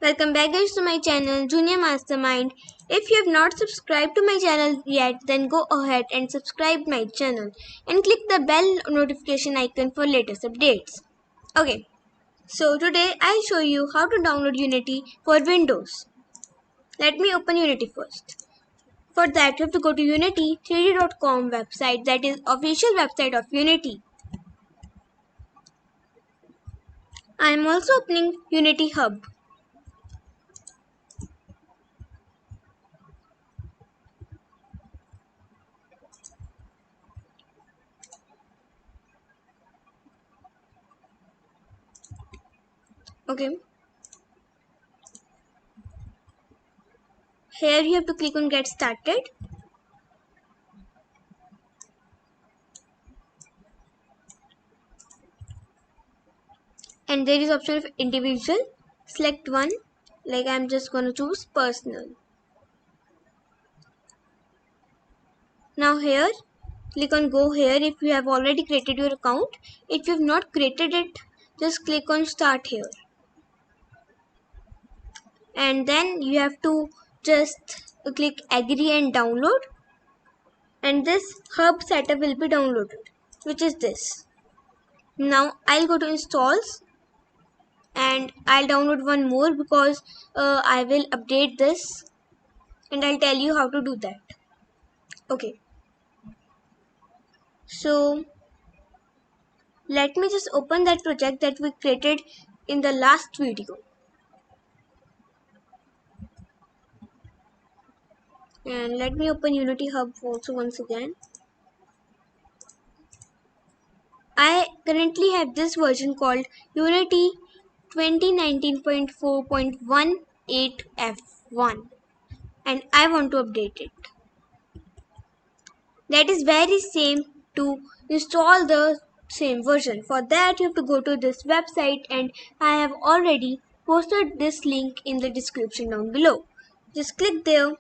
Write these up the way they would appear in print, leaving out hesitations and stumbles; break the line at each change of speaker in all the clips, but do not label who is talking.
Welcome back guys to my channel Junior Mastermind. If you have not subscribed to my channel yet, then go ahead and subscribe my channel and click the bell notification icon for latest updates. Okay, so today I'll show you how to download Unity for Windows. Let me open Unity first. For that you have to go to unity3d.com website, that is official website of Unity. I am also opening Unity Hub. Okay. Here you have to click on Get Started. And there is option of individual. Select one. Like I'm just going to choose personal. Now here, click on Go here if you have already created your account. If you have not created it, just click on Start here. And then you have to just click Agree and download. And this hub setup will be downloaded, which is this. Now I'll go to installs and I'll download one more because I will update this and I'll tell you how to do that. Okay, so let me just open that project that we created in the last video. And let me open Unity Hub also once again. I currently have this version called Unity 2019.4.18F1 and I want to update it. That is very same to install the same version. For that you have to go to this website and I have already posted this link in the description down below. Just click there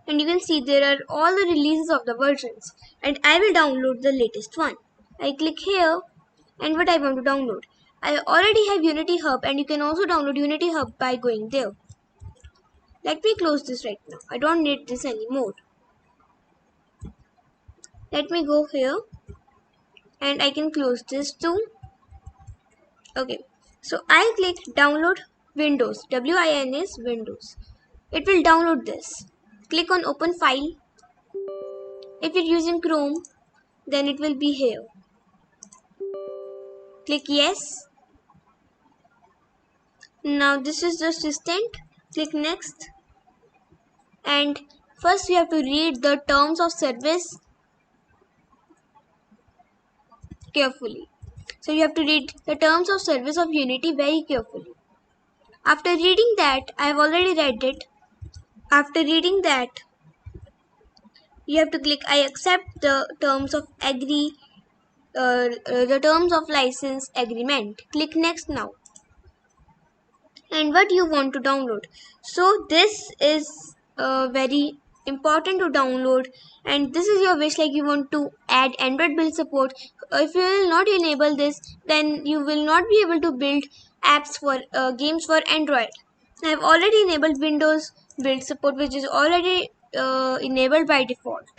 and you can see there are all the releases of the versions and I will download the latest one. I click here and what I want to download. I already have Unity Hub and you can also download Unity Hub by going there. Let me close this right now. I don't need this anymore. Let me go here and I can close this too. Okay, so I click download Windows. WIN is Windows. It will download this. Click on open file. If you're using Chrome, then it will be here. Click yes. Now this is the assistant. Click next. And first we have to read the terms of service carefully. So you have to read the terms of service of Unity very carefully. After reading that, I have already read it. After reading that, you have to click I accept the terms of the terms of license agreement. Click next now. And what you want to download. So this is very important to download and this is your wish, like you want to add Android build support. If you will not enable this, then you will not be able to build apps for games for Android. I have already enabled Windows build support, which is already enabled by default.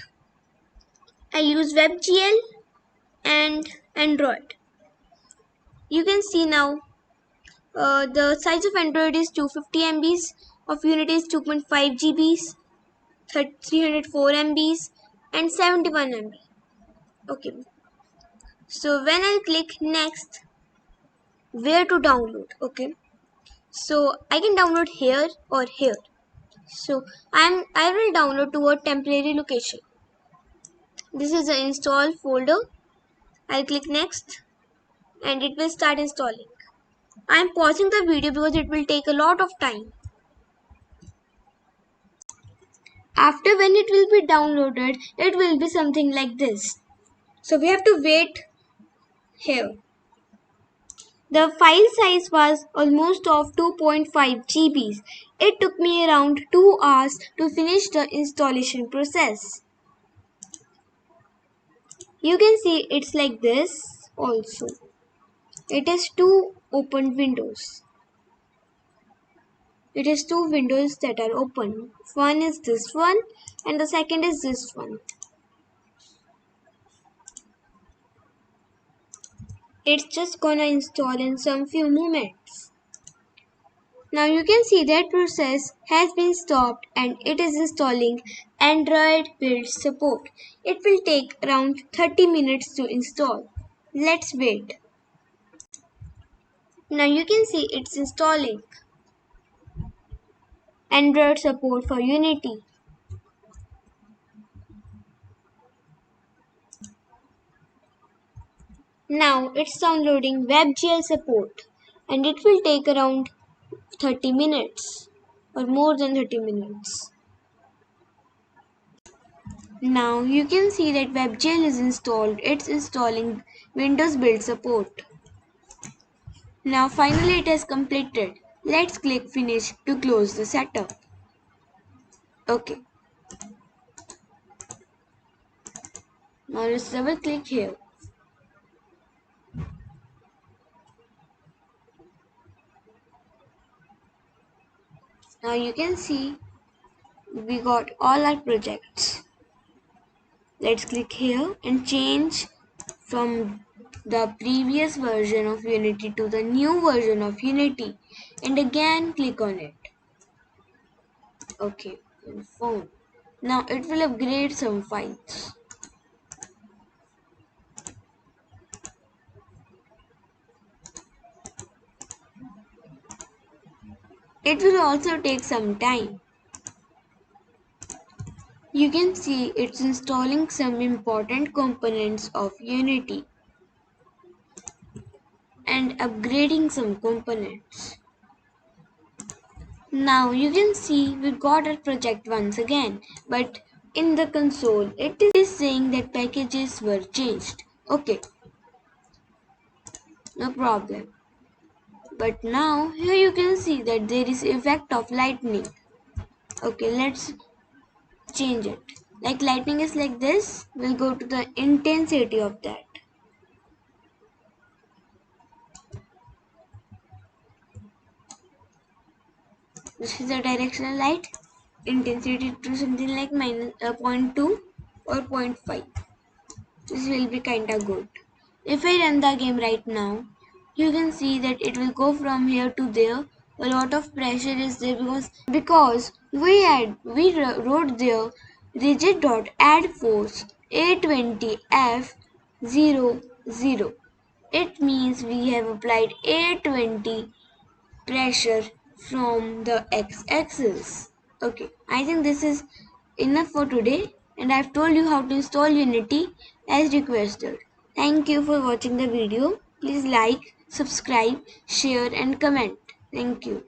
I use WebGL and Android. You can see now the size of Android is 250 MBs, of Unity is 2.5 GBs, 304 MBs and 71 MB. Okay, so when I click next, where to download? Okay, so I can download here or here. So I will download to a temporary location. This is the install folder. I'll click next and it will start installing. I am pausing the video because it will take a lot of time. After when it will be downloaded, it will be something like this. So we have to wait here. The file size was almost of 2.5 GBs. It took me around 2 hours to finish the installation process. You can see it's like this also. It is two open windows. it has two windows that are open. One is this one and the second is this one. It's just gonna install in some few moments. Now you can see that process has been stopped and it is installing Android build support. It will take around 30 minutes to install. Let's wait. Now you can see it's installing Android support for Unity. Now it's downloading WebGL support and it will take around 30 minutes or more than 30 minutes. Now you can see that WebGL is installed. It's installing Windows build support. Now finally it has completed. Let's click finish to close the setup. Okay. Now let's double click here. Now you can see we got all our projects. Let's click here and change from the previous version of Unity to the new version of Unity and again click on it. Okay, phone. Now it will upgrade some files. It will also take some time. You can see it's installing some important components of Unity and upgrading some components. Now you can see we got our project once again, but in the console it is saying that packages were changed. Okay, no problem. But now here you can see that there is effect of lightning. Okay, let's change it. Like lightning is like this, we'll go to the intensity of that. This is the directional light. Intensity to something like minus 0.2 or 0.5. This will be kinda good. If I run the game right now, you can see that it will go from here to there. A lot of pressure is there because we wrote there rigid.add force 820F00. It means we have applied 820 pressure from the x-axis. Okay, I think this is enough for today and I've told you how to install Unity as requested. Thank you for watching the video. Please like, subscribe, share and comment. Thank you.